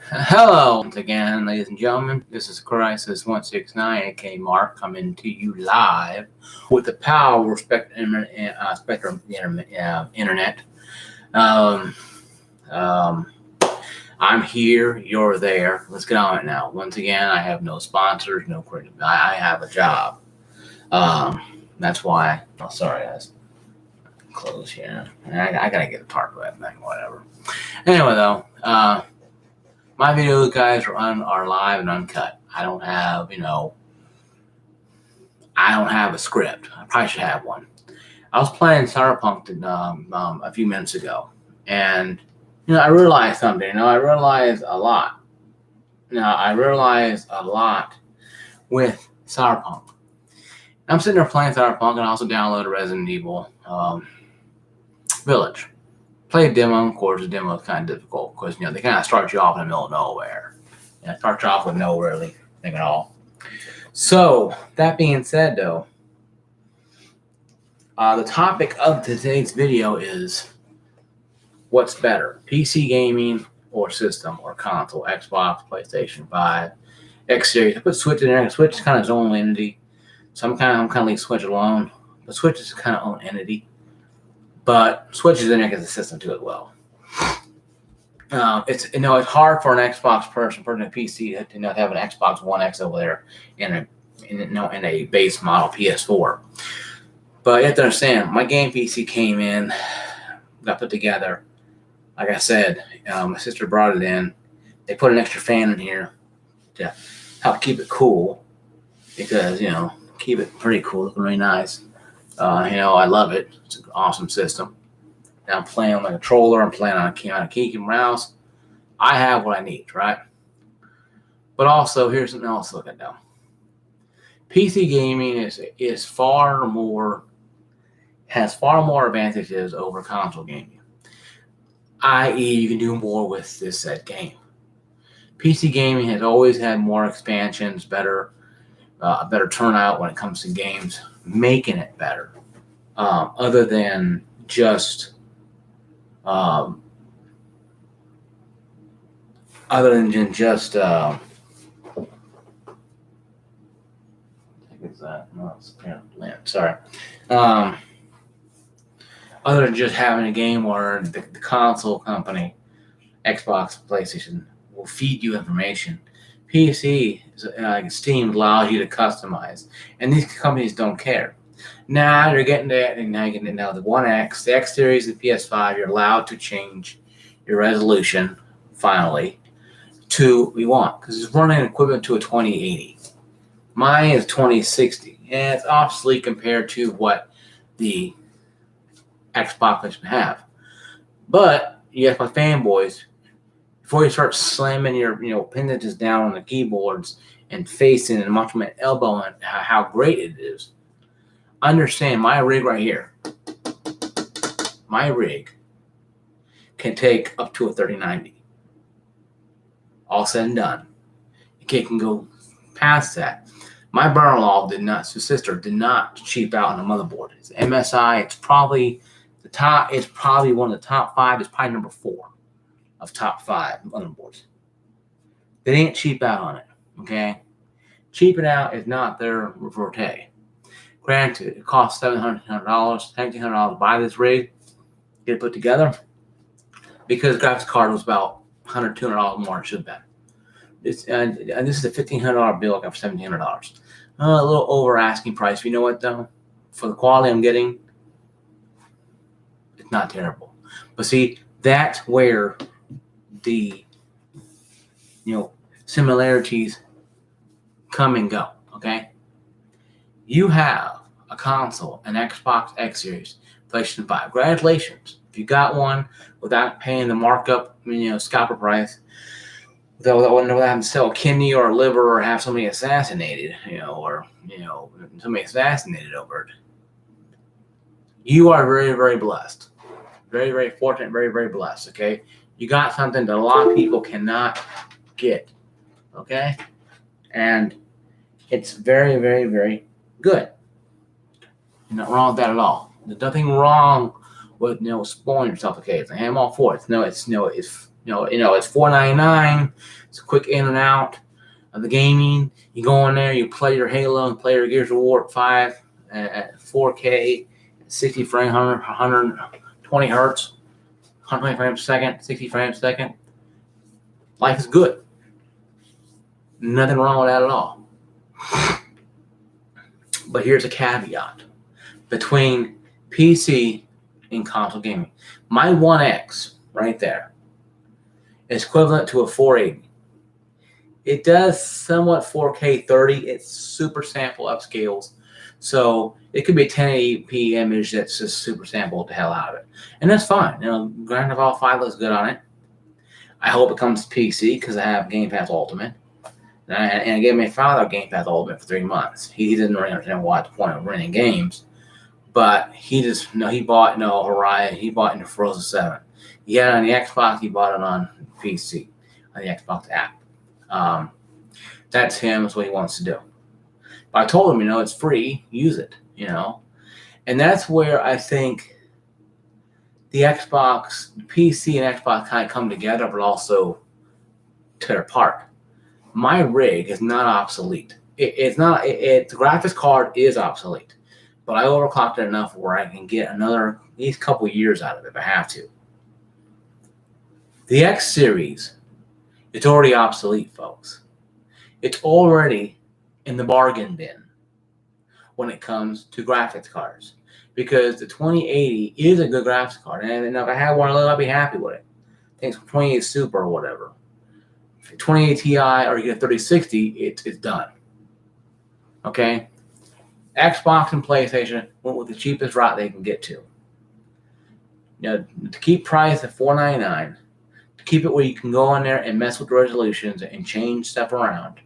Hello once again, ladies and gentlemen. This is Crisis 169, aka Mark, coming to you live with the power spectrum internet. Um, um, I'm here, you're there. Let's get on it now. Once again, I have no sponsors, no credit. I have a job. Um, that's why. Oh, sorry, guys. Close here. I gotta get a tarp wet thing, whatever. Anyway, though. My videos, guys, are live and uncut. I don't have, I don't have a script. I probably should have one. I was playing Cyberpunk a few minutes ago, and I realized something. I realized a lot. I realized a lot with Cyberpunk. I'm sitting there playing Cyberpunk, and I also downloaded Resident Evil Village. Play a demo, of course. The demo is kind of difficult because they kind of start you off in the middle of nowhere. Start you off with no really thing at all. So that being said, though, the topic of today's video is what's better, PC gaming or system or console, Xbox, PlayStation 5, X Series. I put Switch in there. Switch is kind of its own entity, so I'm kind of leave Switch alone. The Switch is kind of own entity. But Switch is in there as a system too as well. It's hard for an Xbox person a PC to have an Xbox One X over there in a base model PS4. But you have to understand, my game PC came in, got put together. Like I said, my sister brought it in. They put an extra fan in here to help keep it cool because keep it pretty cool, looking really nice. I love it. It's an awesome system. Now I'm playing on my controller. I'm playing on a keyboard and mouse. I have what I need, right? But also, here's something else to look at now. PC gaming has far more advantages over console gaming. I.e., you can do more with this said game. PC gaming has always had more expansions, better turnout when it comes to games, making it better. Other than just I think it's that. No, it's land. Sorry. Other than just having a game where the console company, Xbox, PlayStation, will feed you information. PC, Steam allows you to customize, and these companies don't care. Now you're getting that, and now the One X, the X Series, the PS5. You're allowed to change your resolution finally to what you want because it's running equivalent to a 2080. Mine is 2060, and it's obviously compared to what the Xbox can have. But yes, my fanboys, before you start slamming your appendages down on the keyboards and facing and watching my elbow and how great it is, understand my rig right here. My rig can take up to a 3090. All said and done. It can go past that. My brother-in-law sister did not cheap out on the motherboard. It's MSI. It's probably the top. It's probably one of the top 5. It's probably number 4 of top 5 motherboards. They didn't cheap out on it. Okay, cheaping out is not their forte. Granted, it costs $700, $1,700 to buy this rig, get it put together, because the graphics card was about $100, $200 more than it should have been. And this is a $1,500 bill I got for $1,700. A little over asking price. You know what, though? For the quality I'm getting, it's not terrible. But see, that's where the similarities come and go, okay? You have a console, an Xbox X Series, PlayStation 5. Congratulations. If you got one without paying the markup, scalper price, without having to sell a kidney or a liver or have somebody assassinated, somebody assassinated over it, you are very, very blessed. Very, very fortunate, very, very blessed, okay? You got something that a lot of people cannot get, okay? And it's very, very, very good. Not wrong with that at all. There's nothing wrong with spoiling yourself occasionally. I'm all for it. It's It's $4.99. It's a quick in and out of the gaming. You go in there, you play your Halo and play your Gears of War 5 at 4K, 60 frames, 120 hertz, 120 frames a second, 60 frames a second. Life is good. Nothing wrong with that at all. But here's a caveat between PC and console gaming. My One X right there is equivalent to a 480. It does somewhat 4K 30. It's super sample upscales. So it could be a 1080p image that's just super sampled the hell out of it. And that's fine. Grand Theft Auto 5 looks good on it. I hope it comes to PC because I have Game Pass Ultimate. And I gave my father Game Pass Ultimate for 3 months. He didn't really understand what's the point of renting games. But he bought Horizon. He bought into Frozen 7. He had it on the Xbox. He bought it on PC, on the Xbox app. That's him. That's what he wants to do. But I told him, it's free. Use it, And that's where I think the Xbox, the PC and Xbox kind of come together, but also tear apart. My rig is not obsolete. It's not. The graphics card is obsolete, but I overclocked it enough where I can get another at least couple years out of it if I have to. The X series, it's already obsolete, folks. It's already in the bargain bin when it comes to graphics cards, because the 2080 is a good graphics card, and if I had one of those, I'd be happy with it. I think it's 2080 Super or whatever. 2080 Ti or you get a 3060, it's done. Okay? Xbox and PlayStation went with the cheapest route they can get to. To keep price at $4.99, to keep it where you can go in there and mess with the resolutions and change stuff around.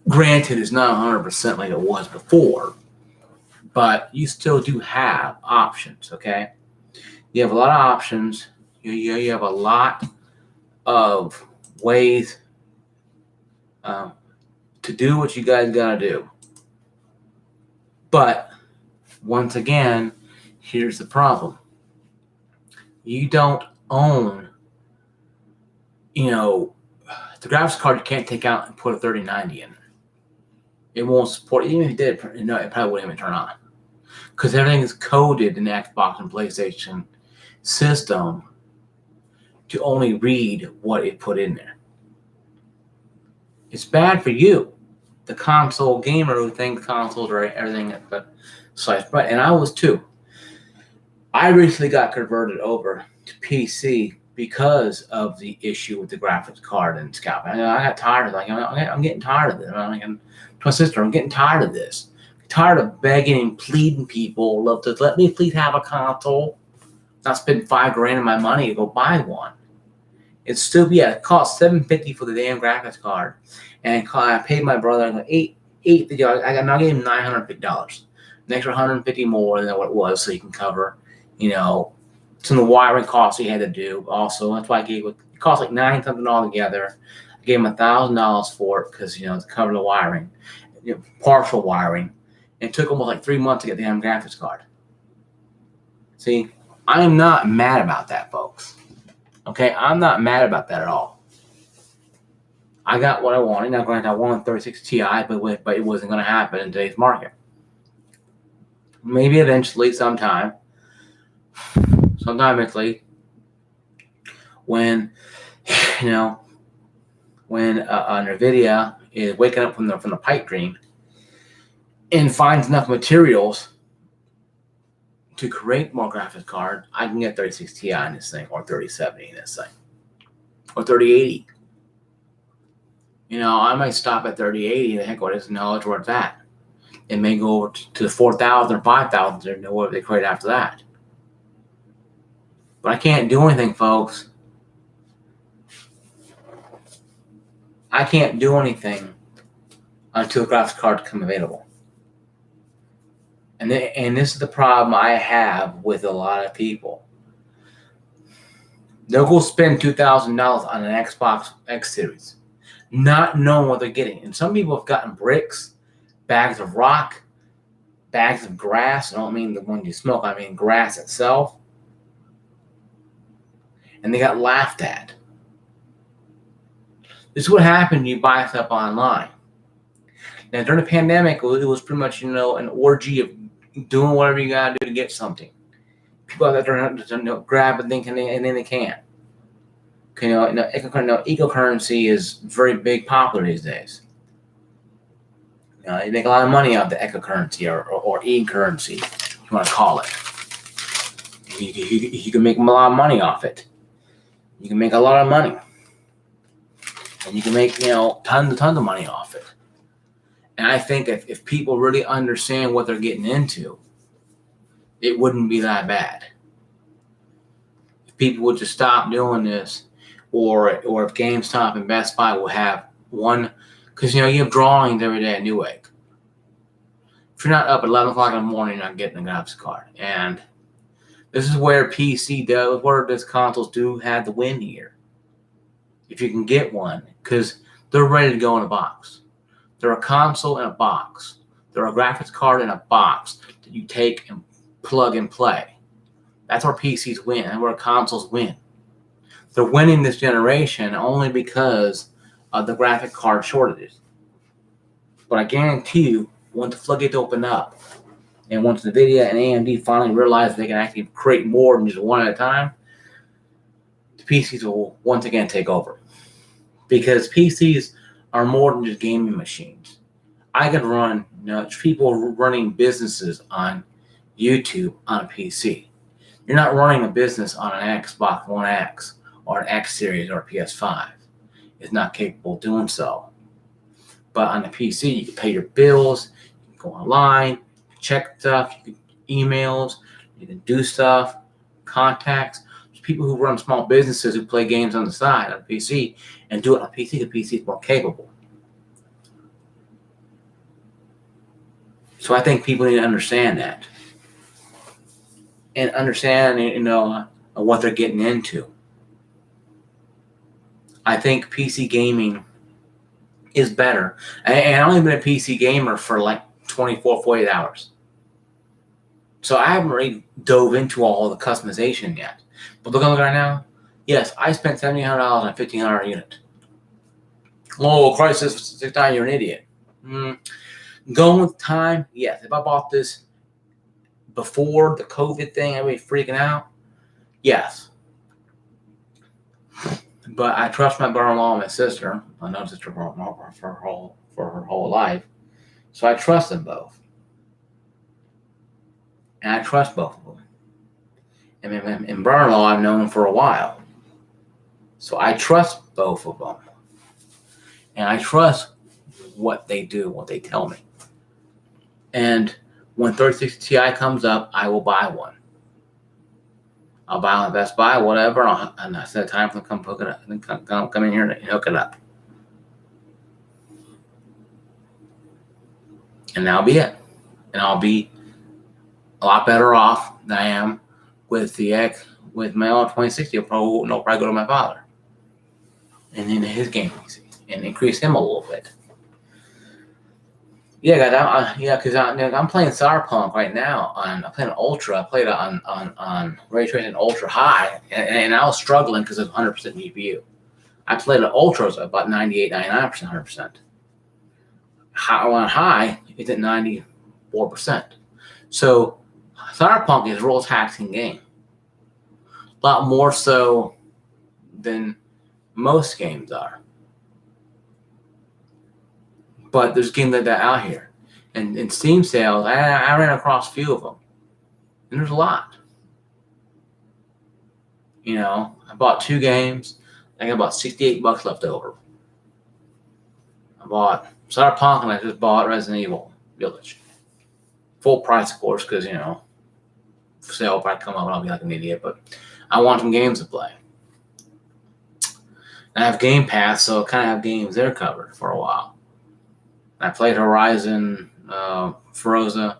Granted, it's not 100% like it was before, but you still do have options, okay? You have a lot of options. You have a lot of ways to do what you guys gotta do. But once again, here's the problem. You don't own, the graphics card you can't take out and put a 3090 in. It won't support, even if you did, it probably wouldn't even turn on. Because everything is coded in the Xbox and PlayStation system to only read what it put in there. It's bad for you, the console gamer who thinks consoles are everything but sliced bread. And I was too. I recently got converted over to PC because of the issue with the graphics card and scalping. I got tired of it. I'm getting tired of this. To my sister, I'm getting tired of this. I'm tired of begging and pleading people to let me please have a console. Not spend $5,000 of my money to go buy one. It's stupid. Yeah, it cost $750 for the damn graphics card, and I paid my brother $850. I gave him $950. An extra $150 more than what it was, so he can cover, some of the wiring costs he had to do. Also, that's why it cost like $9 something altogether. I gave him $1,000 for it because to cover the wiring, partial wiring. And it took almost like 3 months to get the damn graphics card. See, I am not mad about that, folks. Okay, I'm not mad about that at all. I got what I wanted. Now, granted, I wanted 36 Ti, but it wasn't going to happen in today's market. Maybe eventually, sometime eventually, when NVIDIA is waking up from the pipe dream and finds enough materials to create more graphics card, I can get 36 Ti in this thing, or 3070 in this thing, or 3080. I might stop at 3080. The heck, what is knowledge where it's at? It may go over to the 4,000 or 5,000 or whatever they create after that. But I can't do anything, folks. I can't do anything until the graphics card becomes available. And this is the problem I have with a lot of people. They'll go spend $2,000 on an Xbox X Series, not knowing what they're getting. And some people have gotten bricks, bags of rock, bags of grass. I don't mean the one you smoke. I mean grass itself. and they got laughed at. This is what happened when you buy stuff online. Now, during the pandemic, it was pretty much, an orgy of doing whatever you gotta do to get something. People out there grab and think, and then they can't. Ecocurrency is very big, popular these days. You make a lot of money out of the ecocurrency or e-currency, if you want to call it. You can make a lot of money off it. You can make a lot of money. And you can make, tons of money off it. And I think if people really understand what they're getting into, it wouldn't be that bad. If people would just stop doing this, or if GameStop and Best Buy will have one, because you have drawings every day at Newegg. If you're not up at 11 o'clock in the morning, you're not getting a graphics card. And this is where PC does, where these consoles do have the win here. If you can get one, because they're ready to go in a box. They're a console in a box. They're a graphics card in a box that you take and plug and play. That's where PCs win and where consoles win. They're winning this generation only because of the graphic card shortages. But I guarantee you, once the floodgates open up, and once NVIDIA and AMD finally realize they can actually create more than just one at a time, the PCs will once again take over. Because PCs are more than just gaming machines. I can run, people running businesses on YouTube on a PC. You're not running a business on an Xbox One X or an X Series or a PS5. It's not capable of doing so. But on the PC, you can pay your bills, you can go online, you can check stuff, you can emails, you can do stuff, contacts. There's people who run small businesses who play games on the side on the PC and do it on PC. The PC is more capable. So I think people need to understand that. And understand, what they're getting into. I think PC gaming is better. And I've only been a PC gamer for like 24, 48 hours. So I haven't really dove into all the customization yet. But look right now, yes, I spent $1,700 on a $1,500 unit. Oh, Christ, this time you're an idiot. Going with time, yes. If I bought this before the COVID thing, everybody freaking out, yes. But I trust my brother-in-law and my sister. I know sister for her whole life. So I trust them both. And I trust both of them. And brother-in-law I've known for a while. So I trust both of them. And I trust what they do, what they tell me. And when 3060 Ti comes up, I will buy one. I'll buy one at Best Buy, whatever, and I set a time for them to come hook it up. And come in here and hook it up. And that'll be it. And I'll be a lot better off than I am with with my own 2060. I'll probably go to my father. And into his game PC. And increase him a little bit. Yeah, guys. Because I'm playing Cyberpunk right now. I'm playing Ultra. I played it on ray tracing Ultra High, and I was struggling because it's 100% GPU. I played it Ultra, so about 98, 99%, 100%. On High, it's at 94%. So Cyberpunk is a real taxing game. A lot more so than most games are. But there's games like that out here. And in Steam sales, I ran across a few of them. And there's a lot. I bought 2 games. I got about $68 left over. I bought Cyberpunk and I just bought Resident Evil Village. Full price, of course, because, sale probably come up and I'll be like an idiot. But I want some games to play. And I have Game Pass, so I kind of have games there covered for a while. I played Horizon Forza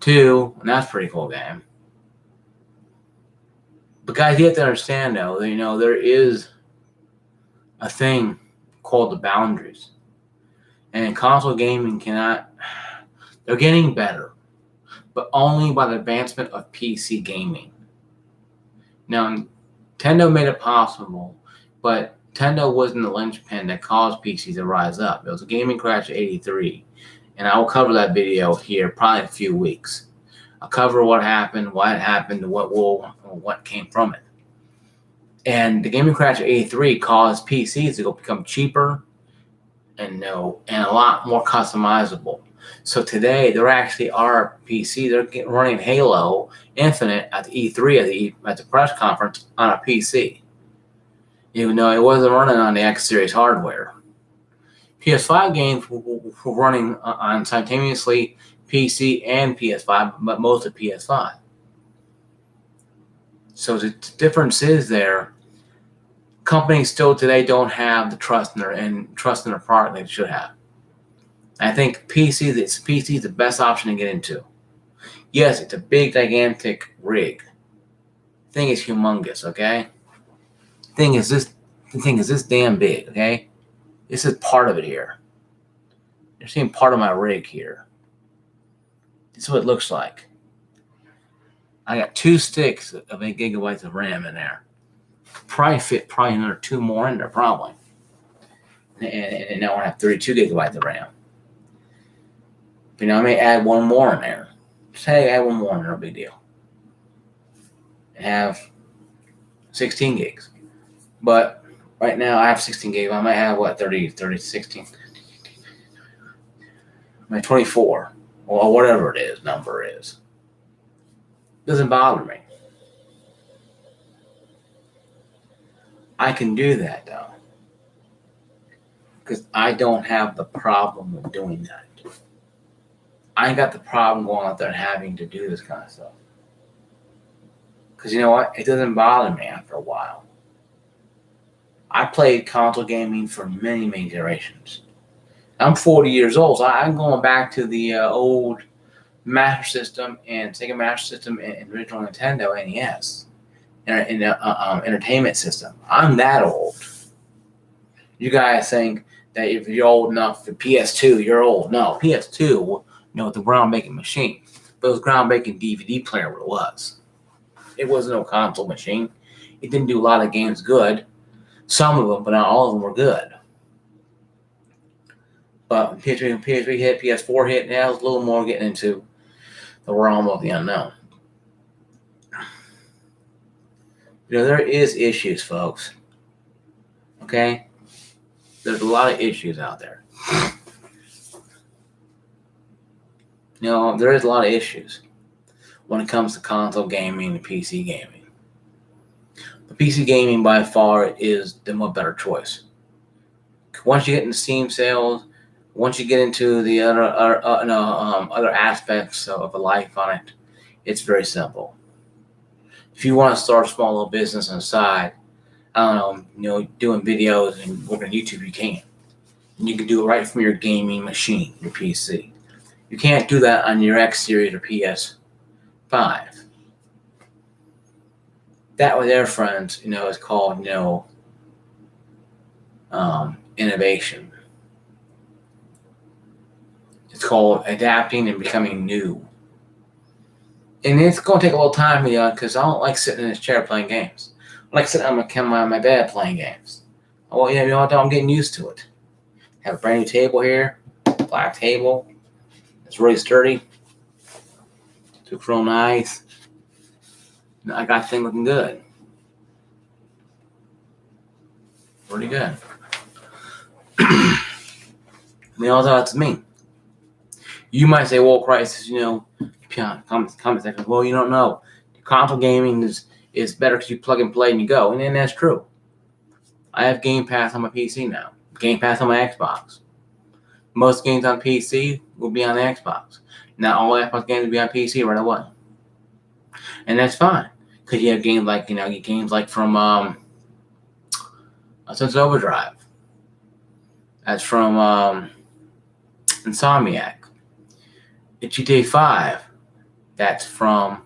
2, and that's a pretty cool game. But guys, you have to understand, though, there is a thing called the boundaries. And console gaming they're getting better, but only by the advancement of PC gaming. Now, Nintendo made it possible, but Nintendo wasn't the linchpin that caused PCs to rise up. It was a gaming crash of '83, and I will cover that video here probably in a few weeks. I'll cover what happened, why it happened, what came from it. And the gaming crash of '83 caused PCs to become cheaper and a lot more customizable. So today there actually are PCs. They're running Halo Infinite at the E3 at the press conference on a PC, even though it wasn't running on the X series hardware. PS5 games were running on simultaneously PC and PS5, but mostly PS5. So the difference is there. Companies still today don't have the trust in their product they should have. I think PC is the best option to get into. Yes, it's a big, gigantic rig. The thing is humongous, okay? The thing is this damn big, okay? This is part of it here. You're seeing part of my rig here. This is what it looks like. I got 2 sticks of 8 gigabytes of RAM in there. Probably fit another 2 more in there, probably. And now I have 32 gigabytes of RAM. But I may add 1 more in there. Say add 1 more in there, no big deal. And have 16 gigs. But right now I have 16 gigs. I might have 16. My 24 or whatever number is. Doesn't bother me. I can do that though, because I don't have the problem with doing that. I ain't got the problem going out there and having to do this kind of stuff. Because you know what? It doesn't bother me after a while. I played console gaming for many, many generations. I'm 40 years old, so I'm going back to the old Master System and Sega Master System and original Nintendo NES. Entertainment system. I'm that old. You guys think that if you're old enough for PS2, you're old. No, PS2, it's a groundbreaking machine. But it was a groundbreaking DVD player what it was. It wasn't no console machine. It didn't do a lot of games good. Some of them, but not all of them were good. But PS3 hit, PS4 hit, now it's a little more getting into the realm of the unknown. There is issues, folks. Okay? There's a lot of issues out there. There is a lot of issues when it comes to console gaming and PC gaming. The PC gaming by far is the much better choice. Once you get into Steam sales, once you get into the other aspects of a life on it, it's very simple. If you want to start a small little business on the side, doing videos and working on YouTube, you can. And you can do it right from your gaming machine, your PC. You can't do that on your X series or PS5. That with their friends, is called, innovation. It's called adapting and becoming new. And it's going to take a little time, because I don't like sitting in this chair playing games. I like sitting on my bed playing games. Well, I'm getting used to it. Have a brand new table here, black table. It's really sturdy. Looks real nice. I got the thing looking good. Pretty good. All that's me. You might say, well, Christ, comment section. Well, you don't know. Console gaming is better because you plug and play and you go. And then that's true. I have Game Pass on my PC now. Game Pass on my Xbox. Most games on PC will be on the Xbox. Not all Xbox games will be on PC right away. And that's fine. Because you have games like, from Sunset Overdrive. That's from Insomniac. It's GTA 5. That's from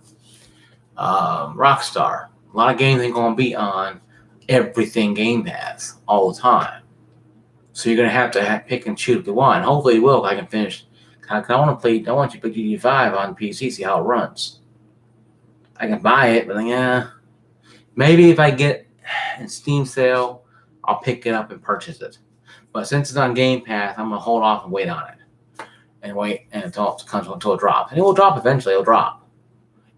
Rockstar. A lot of games ain't going to be on everything Game Pass all the time. So you're going to have to pick and choose the one. Hopefully it will if I can finish. I want you to play GTA 5 on PC, see how it runs. I can buy it, but maybe if I get in Steam sale, I'll pick it up and purchase it. But since it's on Game Pass, I'm gonna hold off and wait on it, and wait until it drops. And it will drop eventually. It'll drop.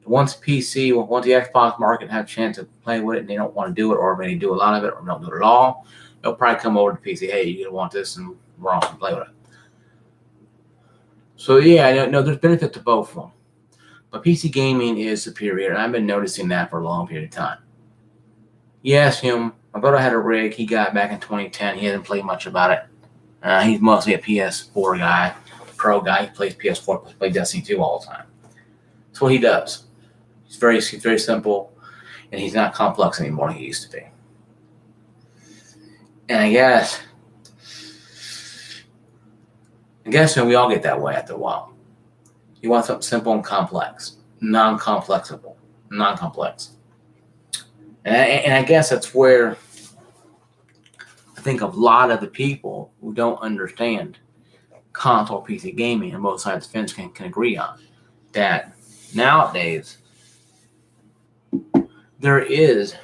Once the Xbox market have a chance to play with it, and they don't want to do it, or maybe do a lot of it, or don't do it at all, they'll probably come over to PC. Hey, you want this, and we're off and play with it. So yeah, no, there's benefit to both of them. But PC gaming is superior, and I've been noticing that for a long period of time. Yes, my brother had a rig he got back in 2010. He hasn't played much about it. He's mostly a PS4 guy, pro guy. He plays PS4, plays Destiny 2 all the time. That's what he does. He's very simple, and he's not complex anymore like he used to be. And I guess we all get that way after a while. You want something simple and complex, non-complex. And I guess that's where I think a lot of the people who don't understand console PC gaming on both sides of the fence can agree on that nowadays there is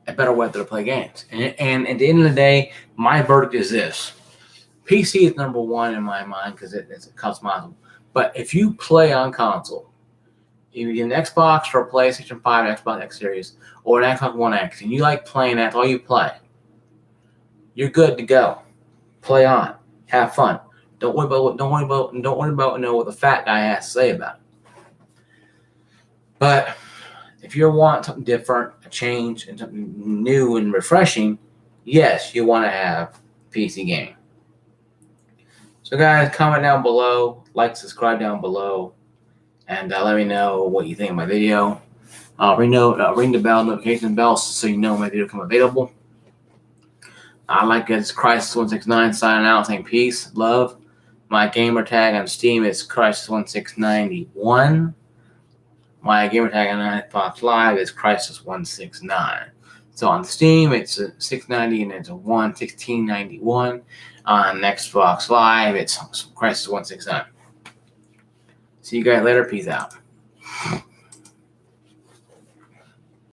a better way to play games. And at the end of the day, my verdict is this. PC is number one in my mind because it's customizable. But if you play on console, if you get an Xbox or a PlayStation 5, Xbox X Series, or an Xbox One X, and you like playing, that's all you play, you're good to go. Play on. Have fun. Don't worry about what the fat guy has to say about it. But if you want something different, a change, and something new and refreshing, yes, you want to have PC gaming. So guys, comment down below, like, subscribe down below, and let me know what you think of my video. Ring the bell, notification bell, so you know when my video come available. It's Crisis169 signing out, saying peace, love. My gamer tag on Steam is Crisis1691. My gamer tag on Xbox Live is Crisis169. So on Steam, it's a 690 and it's a 1691. On Xbox Live, it's Crisis169. See you guys later. Peace out.